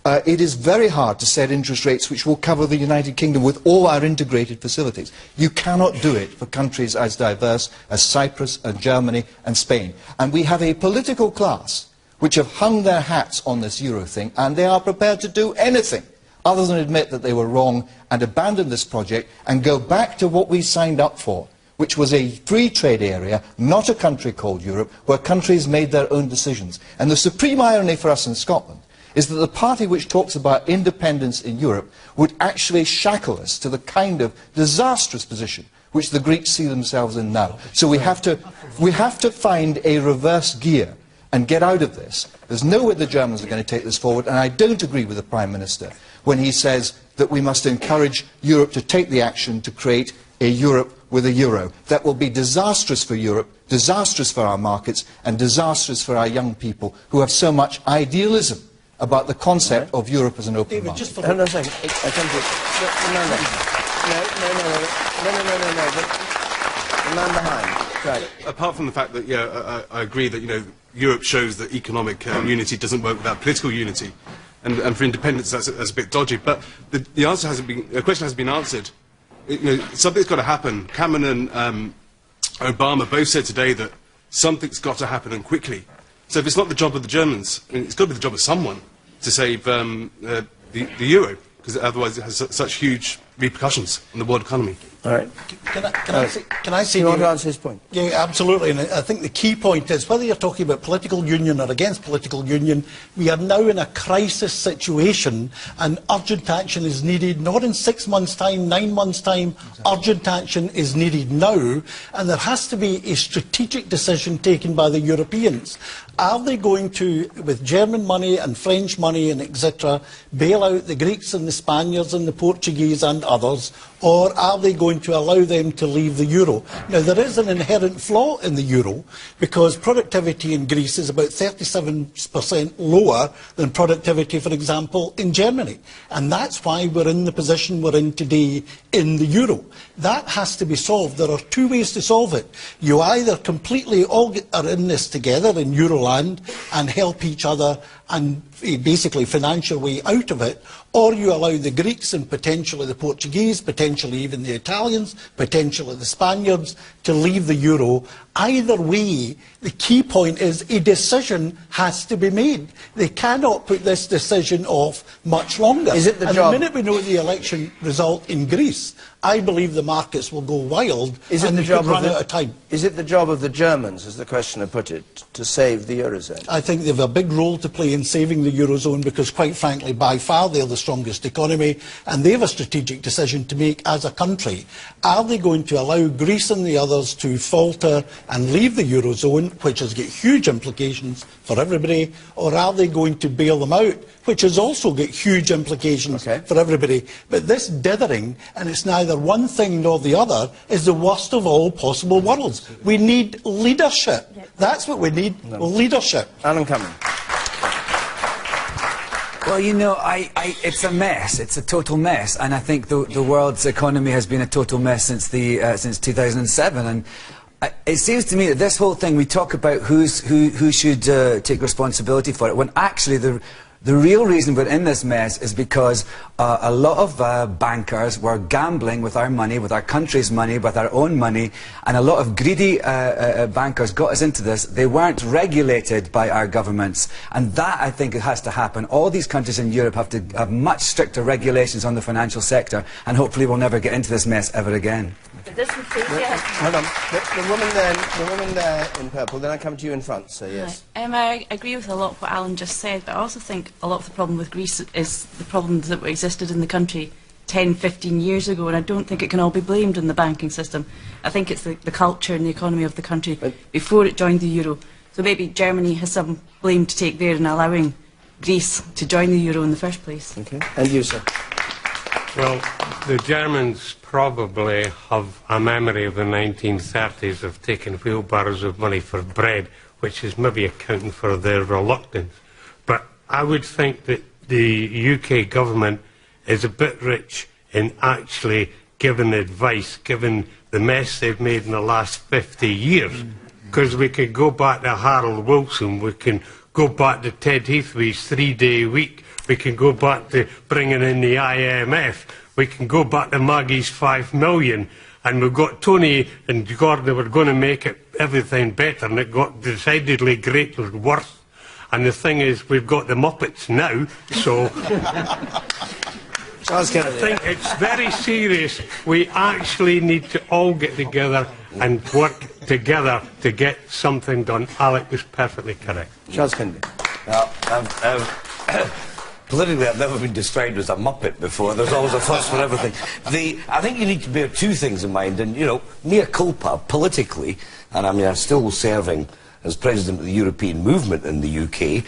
it is very hard to set interest rates which will cover the United Kingdom with all our integrated facilities. You cannot do it for countries as diverse as Cyprus and Germany and Spain. And we have a political class which have hung their hats on this euro thing, and they are prepared to do anything other than admit that they were wrong and abandon this project and go back to what we signed up for, which was a free trade area, not a country called Europe, where countries made their own decisions. And the supreme irony for us in Scotland is that the party which talks about independence in Europe would actually shackle us to the kind of disastrous position which the Greeks see themselves in now. So we have to find a reverse gear. and get out of this. There's no way the Germans are going to take this forward, and I don't agree with the Prime Minister when he says that we must encourage Europe to take the action to create a Europe with a euro. That will be disastrous for Europe, disastrous for our markets, and disastrous for our young people who have so much idealism about the concept of Europe as an open market. Just for hold on a second. I come to the man behind. Right. Apart from the fact that, I agree that, Europe shows that economic unity doesn't work without political unity, and for independence that's a bit dodgy. But the question hasn't been answered. Something's got to happen. Cameron and Obama both said today that something's got to happen, and quickly. So if it's not the job of the Germans, it's got to be the job of someone to save the euro, because otherwise it has such huge repercussions on the world economy. All right. Can I say... You want to answer his point? Yeah, absolutely. And I think the key point is, whether you're talking about political union or against political union, we are now in a crisis situation, and urgent action is needed, not in 6 months' time, 9 months' time. Exactly. Urgent action is needed now, and there has to be a strategic decision taken by the Europeans. Are they going to, with German money and French money and etc., bail out the Greeks and the Spaniards and the Portuguese and others, or are they going to allow them to leave the euro? Now, there is an inherent flaw in the euro, because productivity in Greece is about 37% lower than productivity, for example, in Germany. And that's why we're in the position we're in today in the euro. That has to be solved. There are two ways to solve it. You either completely all are in this together in Euroland and help each other and basically financial way out of it, or you allow the Greeks and potentially the Portuguese, potentially even the Italians, potentially the Spaniards to leave the euro. Either way, the key point is a decision has to be made. They cannot put this decision off much longer. Is it the and job? The minute we know the election result in Greece, I believe the markets will go wild. Is it and the we job could run out of time. Is it the job of the Germans, as the questioner put it, to save the eurozone? I think they have a big role to play in saving the eurozone, because quite frankly, by far they're the strongest economy, and they have a strategic decision to make as a country. Are they going to allow Greece and the others to falter and leave the eurozone, which has got huge implications for everybody, or are they going to bail them out, which has also got huge implications for everybody? But this dithering, and it's neither one thing nor the other, is the worst of all possible worlds. We need leadership. That's what we need, leadership. Alan Cumming. Well, it's a mess. It's a total mess, and I think the world's economy has been a total mess since 2007. And it seems to me that this whole thing, we talk about who should take responsibility for it, when actually the real reason we're in this mess is because a lot of bankers were gambling with our money, with our country's money, with our own money, and a lot of greedy bankers got us into this. They weren't regulated by our governments, and that, I think, has to happen. All these countries in Europe have to have much stricter regulations on the financial sector, and hopefully we'll never get into this mess ever again. Hold on. The woman there in purple, then I come to you in front, so yes. I agree with a lot of what Alan just said, but I also think a lot of the problem with Greece is the problems that existed in the country 10, 15 years ago, and I don't think it can all be blamed on the banking system. I think it's the culture and the economy of the country before it joined the euro. So maybe Germany has some blame to take there in allowing Greece to join the euro in the first place. Okay. And you, sir? Well, the Germans probably have a memory of the 1930s of taking wheelbarrows of money for bread, which is maybe accounting for their reluctance. But I would think that the UK government is a bit rich in actually giving advice, given the mess they've made in the last 50 years. Because we can go back to Harold Wilson, we can go back to Ted Heathway's 3-day week, we can go back to bringing in the IMF, we can go back to Maggie's 5 million, and we've got Tony and Gordon who were going to make everything better, and it got decidedly greatly worse. And the thing is, we've got the Muppets now, so I think it's very serious. We actually need to all get together and work together to get something done. Alec was perfectly correct. Charles Kennedy. Politically, I've never been described as a Muppet before. There's always a fuss for everything. I think you need to bear two things in mind, and, mea culpa, politically, and I mean, I'm still serving as president of the European movement in the UK,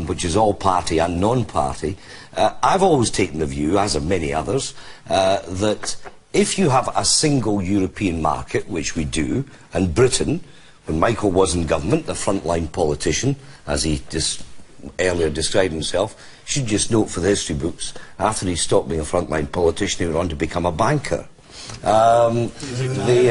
which is all party and non-party, I've always taken the view, as have many others, that if you have a single European market, which we do, and Britain, when Michael was in government, the frontline politician, as he earlier described himself, should just note for the history books, after he stopped being a frontline politician, he went on to become a banker. So what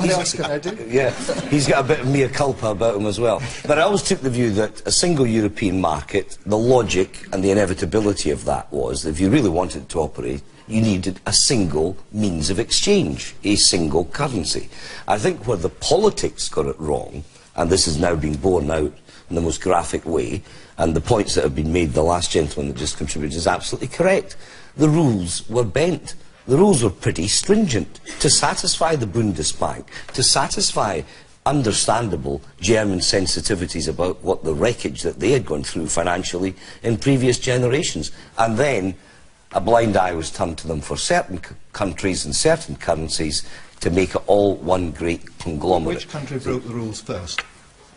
else can I do? Yeah, he's got a bit of mea culpa about him as well. But I always took the view that a single European market, the logic and the inevitability of that was that if you really wanted it to operate, you needed a single means of exchange, a single currency. I think where the politics got it wrong, and this is now being borne out in the most graphic way, and the points that have been made, the last gentleman that just contributed is absolutely correct. The rules were bent. The rules were pretty stringent to satisfy the Bundesbank, to satisfy understandable German sensitivities about what the wreckage that they had gone through financially in previous generations. And then a blind eye was turned to them for certain countries and certain currencies to make it all one great conglomerate. Which country broke the rules first?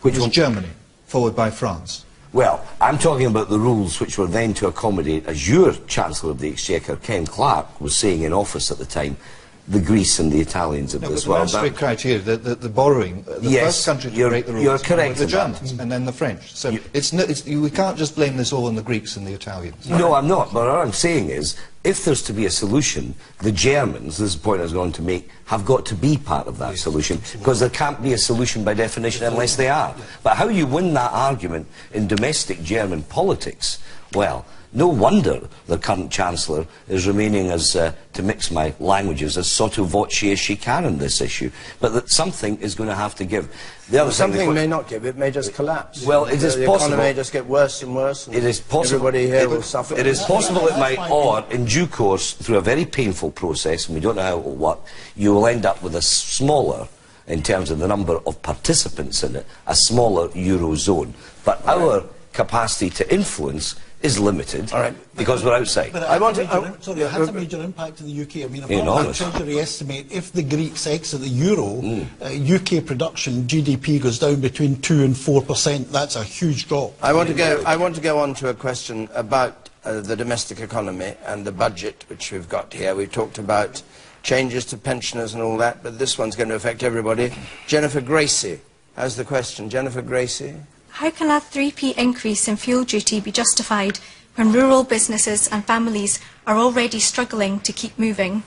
Which it was one? Germany, followed by France. Well, I'm talking about the rules which were then to accommodate, as your Chancellor of the Exchequer, Ken Clarke, was saying in office at the time, the Greece and the Italians of this world. The Maastricht criteria, the borrowing, the first country to break the rules you're correct were the Germans, and then the French. So we can't just blame this all on the Greeks and the Italians. No, I'm not. But what I'm saying is, if there's to be a solution, the Germans, this is the point I was going to make, have got to be part of that solution, because there can't be a solution by definition unless they are. But how you win that argument in domestic German politics, well, no wonder the current Chancellor is remaining as, to mix my languages, as sotto voce as she can on this issue. But that something is going to have to give. The other something may not give, it may just collapse. Well, it is possible. The economy may just get worse and worse. And it is possible. Everybody here will suffer. It is possible it might, or in due course, through a very painful process, and we don't know how it will work, you will end up with a smaller, in terms of the number of participants in it, a smaller Eurozone. But our capacity to influence is limited, because we're outside. But it has a major impact in the UK. I mean, the Treasury estimate if the Greeks exit the euro, UK production GDP goes down between 2 and 4%. That's a huge drop. I want to go on to a question about the domestic economy and the budget which we've got here. We've talked about changes to pensioners and all that, but this one's going to affect everybody. Jennifer Gracie has the question. Jennifer Gracie. How can a 3p increase in fuel duty be justified when rural businesses and families are already struggling to keep moving?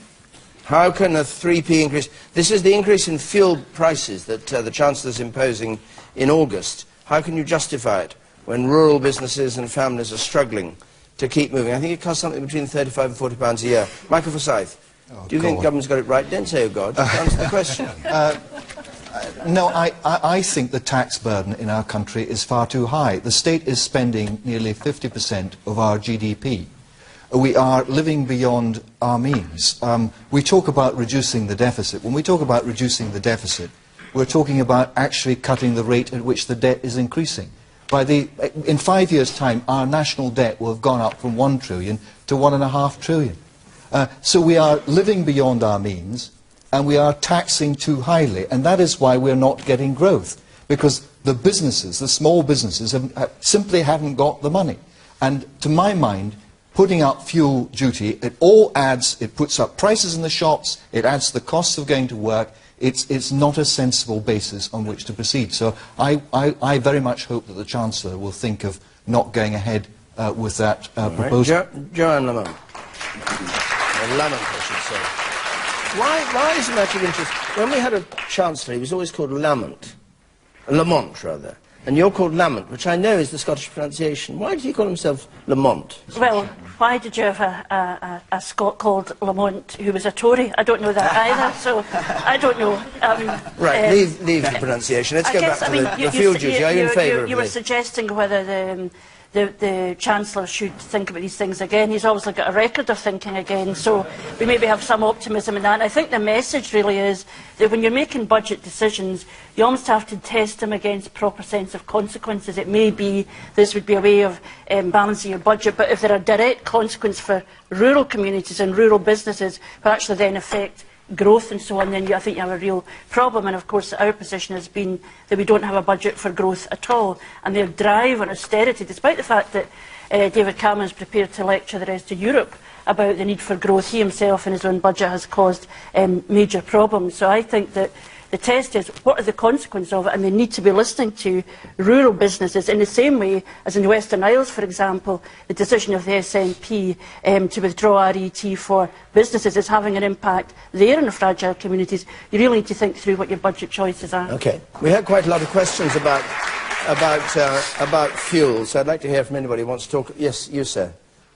How can a 3p increase... This is the increase in fuel prices that the Chancellor's imposing in August. How can you justify it when rural businesses and families are struggling to keep moving? I think it costs something between £35 and £40 a year. Michael Forsyth, do you think government's got it right? Don't say, oh God, just answer the question. No, I think the tax burden in our country is far too high. The state is spending nearly 50% of our GDP. We are living beyond our means. We talk about reducing the deficit. When we talk about reducing the deficit, we're talking about actually cutting the rate at which the debt is increasing. In 5 years' time, our national debt will have gone up from 1 trillion to 1.5 trillion. So we are living beyond our means, and we are taxing too highly, and that is why we're not getting growth, because the businesses, the small businesses, simply haven't got the money. And to my mind, putting up fuel duty, it all adds, it puts up prices in the shops, it adds the costs of going to work. It's not a sensible basis on which to proceed. So I very much hope that the Chancellor will think of not going ahead with that proposal. Johann Lamont. Lamont, I should say. Why is a matter of interest? When we had a Chancellor, he was always called Lamont. Lamont, rather. And you're called Lamont, which I know is the Scottish pronunciation. Why did he call himself Lamont? Well, why did you have a Scot called Lamont who was a Tory? I don't know that either, so I don't know. Right, leave the pronunciation. Let's go back to the fuel duty. Are you in favour of You were suggesting whether the Chancellor should think about these things again. He's obviously got a record of thinking again, so we maybe have some optimism in that. And I think the message really is that when you're making budget decisions, you almost have to test them against a proper sense of consequences. It may be this would be a way of balancing your budget, but if there are direct consequences for rural communities and rural businesses, will actually then affect growth and so on, then I think you have a real problem. And of course our position has been that we don't have a budget for growth at all, and their drive on austerity, despite the fact that David Cameron is prepared to lecture the rest of Europe about the need for growth, he himself in his own budget has caused major problems. So I think that the test is what are the consequences of it, and they need to be listening to rural businesses in the same way as in the Western Isles, for example. The decision of the SNP to withdraw RET for businesses is having an impact there in the fragile communities. You really need to think through what your budget choices are. Okay. We had quite a lot of questions about fuel, so I'd like to hear from anybody who wants to talk. Yes, you, sir.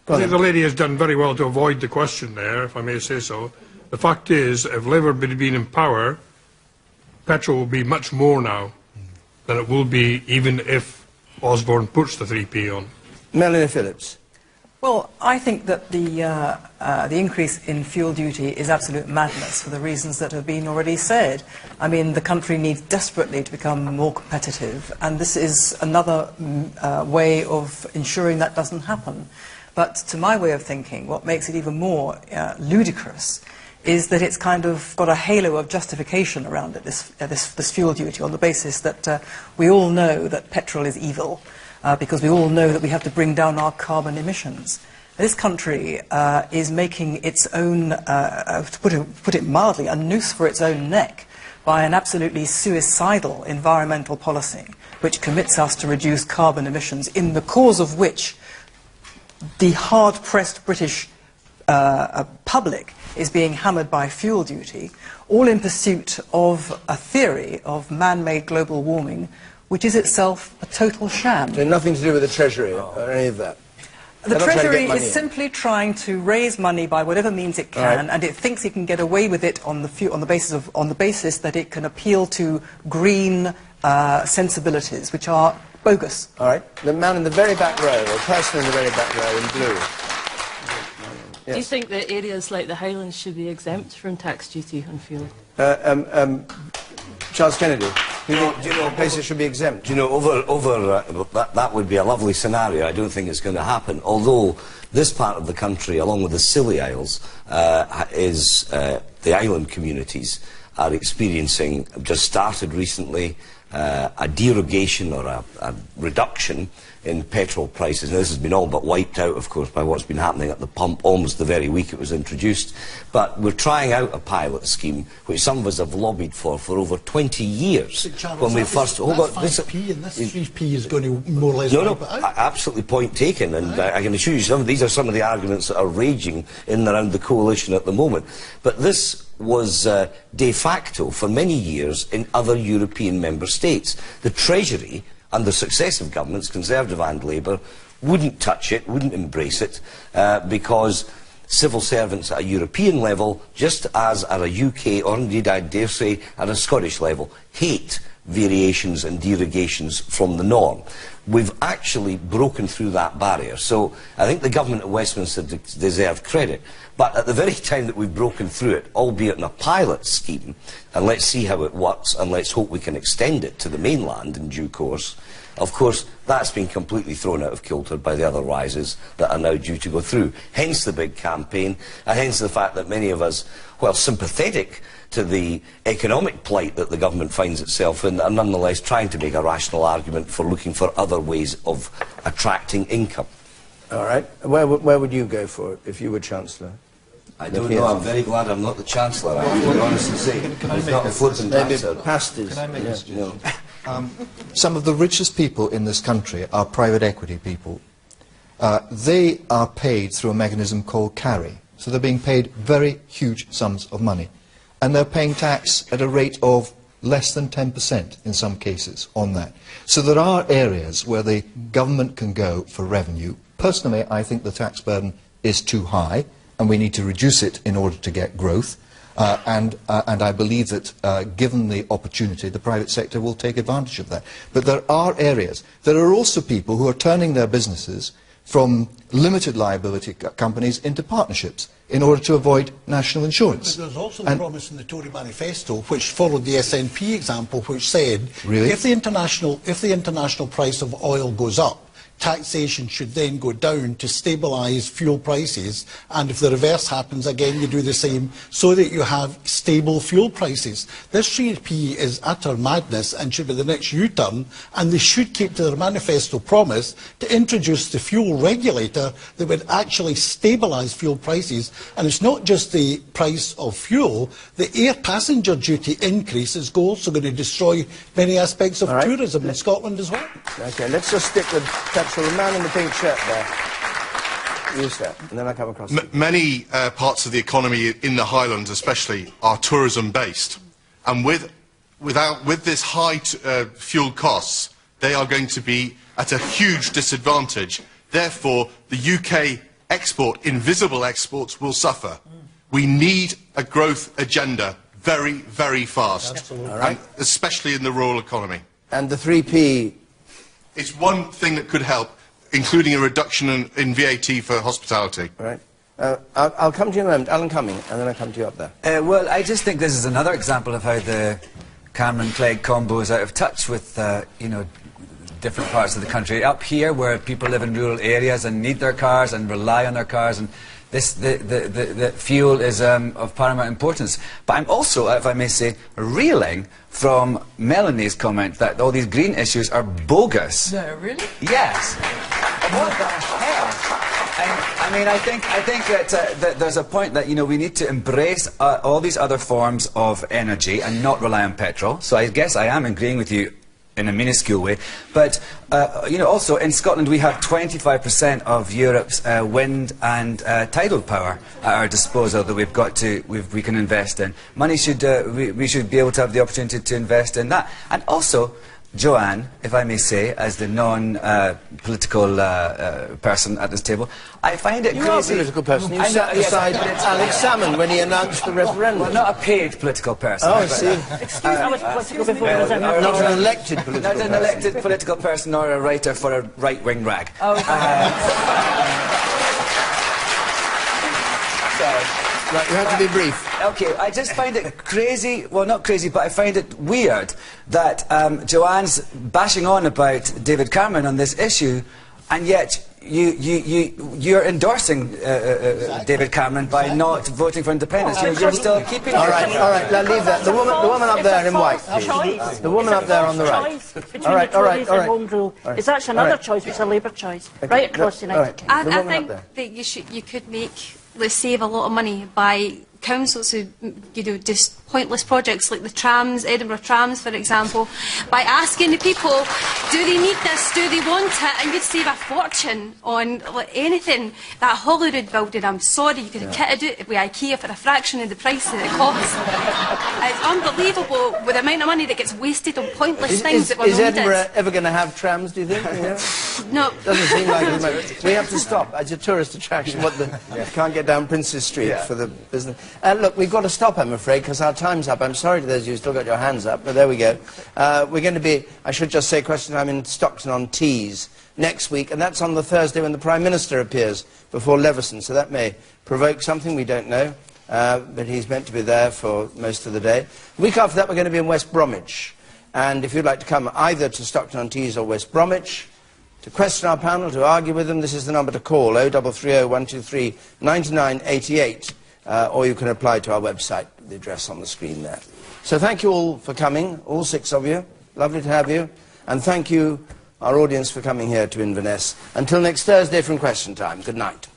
I think the lady has done very well to avoid the question there, if I may say so. The fact is, if Labour had been in power, petrol will be much more now than it will be even if Osborne puts the 3p on. Melanie Phillips. Well, I think that the increase in fuel duty is absolute madness for the reasons that have been already said. I mean, the country needs desperately to become more competitive, and this is another way of ensuring that doesn't happen. But to my way of thinking, what makes it even more ludicrous is that it's kind of got a halo of justification around it, this fuel duty, on the basis that we all know that petrol is evil, because we all know that we have to bring down our carbon emissions. This country is making its own, to put it mildly, a noose for its own neck by an absolutely suicidal environmental policy, which commits us to reduce carbon emissions, in the cause of which the hard-pressed British public is being hammered by fuel duty, all in pursuit of a theory of man-made global warming, which is itself a total sham. So nothing to do with the Treasury or any of that? The Treasury is simply trying to raise money by whatever means it can, and it thinks it can get away with it on the basis that it can appeal to green sensibilities, which are bogus. All right. The man in the very back row, or person in the very back row in blue. Do you think that areas like the Highlands should be exempt from tax duty on fuel? Charles Kennedy, do you know places should be exempt? Do you know, that would be a lovely scenario. I don't think it's going to happen. Although this part of the country, along with the Scilly Isles, the island communities are experiencing, just started recently, a derogation or a reduction in petrol prices. Now, this has been all but wiped out, of course, by what's been happening at the pump almost the very week it was introduced. But we're trying out a pilot scheme, which some of us have lobbied for over 20 years. Charles, when we first... Hold on, 5p and this 3p is going to more or less wipe it out. Absolutely point taken, and I can assure you these are some of the arguments that are raging in and around the coalition at the moment. But this was de facto for many years in other European member states. The Treasury, under successive governments, Conservative and Labour, wouldn't touch it, wouldn't embrace it, because civil servants at a European level, just as at a UK, or indeed I dare say at a Scottish level, hate variations and derogations from the norm. We've actually broken through that barrier. So I think the government at Westminster deserve credit. But at the very time that we've broken through it, albeit in a pilot scheme, and let's see how it works, and let's hope we can extend it to the mainland in due course, of course, that's been completely thrown out of kilter by the other rises that are now due to go through. Hence the big campaign, and hence the fact that many of us, while sympathetic to the economic plight that the government finds itself in, are nonetheless trying to make a rational argument for looking for other ways of attracting income. All right. Where would you go for it if you were Chancellor? I don't know. I'm very glad I'm not the Chancellor. I have to honestly say. It's not a flippant answer. Pasties. Can I make a suggestion? Some of the richest people in this country are private equity people. They are paid through a mechanism called carry. So they're being paid very huge sums of money. And they're paying tax at a rate of less than 10% in some cases on that. So there are areas where the government can go for revenue. Personally, I think the tax burden is too high, and we need to reduce it in order to get growth. And I believe that, given the opportunity, the private sector will take advantage of that. But there are areas. There are also people who are turning their businesses from limited liability companies into partnerships in order to avoid national insurance. But there's also a promise in the Tory manifesto, which followed the SNP example, which said, really? if the international price of oil goes up, taxation should then go down to stabilise fuel prices, and if the reverse happens again, you do the same, so that you have stable fuel prices. This 3p is utter madness and should be the next U-turn, and they should keep to their manifesto promise to introduce the fuel regulator that would actually stabilise fuel prices. And it's not just the price of fuel, the air passenger duty increase is also going to destroy many aspects of tourism in Scotland as well. Okay, let's just stick with petrol. The man in the pink shirt there. You, sir, and then I come across. Many parts of the economy in the Highlands, especially, are tourism-based, and with this high fuel costs, they are going to be at a huge disadvantage. Therefore, the UK invisible exports, will suffer. We need a growth agenda very, very fast, Absolutely. And especially in the rural economy. And the 3p? It's one thing that could help, including a reduction in VAT for hospitality. Right. I'll come to you in a moment. Alan Cumming, and then I'll come to you up there. Well, I just think this is another example of how the Cameron-Clegg combo is out of touch with, you know, different parts of the country. Up here, where people live in rural areas and need their cars and rely on their cars, and the fuel is of paramount importance. But I'm also, if I may say, reeling from Melanie's comment that all these green issues are bogus. No, really? Yes. What the hell? I mean, I think that there's a point that, you know, we need to embrace all these other forms of energy and not rely on petrol. So I guess I am agreeing with you in a minuscule way. But, you know, also in Scotland we have 25% of Europe's wind and tidal power at our disposal that we can invest in. Money should, we should be able to have the opportunity to invest in that. And also, Johann, if I may say, as the non-political person at this table, I find it crazy... You are a political person. You sat beside Alex Salmond when he announced the referendum. Well, not a paid political person. Oh, I see. Excuse me, I was political before I was ever... Not an elected political person. Not an elected political person or a writer for a right-wing rag. Oh, Right, you have to be brief. Okay, I just find it crazy, well, not crazy, but I find it weird that Joanne's bashing on about David Cameron on this issue, and yet you're endorsing David Cameron by not voting for independence. You're still keeping... All right, now leave that. The woman up there in white, please. The woman up there on the right. Between the Tories and Home Rule. It's actually another choice, which is a Labour choice, right across the United Kingdom. I think that you could make, let's save a lot of money by councils who, you know, just pointless projects like the trams, Edinburgh trams, for example, by asking the people, do they need this, do they want it, and you'd save a fortune on anything. That Holyrood building, I'm sorry, you could have kitted it with IKEA for a fraction of the price that it costs. It's unbelievable with the amount of money that gets wasted on pointless things that were Is needed. Edinburgh ever going to have trams, do you think? Yeah. No. Doesn't seem like it at the moment. We have to stop. As a tourist attraction, can't get down Princes Street for the business. Look, we've got to stop, I'm afraid, because our time's up. I'm sorry to those of you who still got your hands up, but there we go. We're going to be, I should just say, question time in Stockton-on-Tees next week, and that's on the Thursday when the Prime Minister appears before Leveson, so that may provoke something, we don't know, but he's meant to be there for most of the day. The week after that, we're going to be in West Bromwich, and if you'd like to come either to Stockton-on-Tees or West Bromwich, to question our panel, to argue with them, this is the number to call, 0330 123 9988. Or you can apply to our website, the address on the screen there. So thank you all for coming, all 6 of you. Lovely to have you. And thank you, our audience, for coming here to Inverness. Until next Thursday from Question Time. Good night.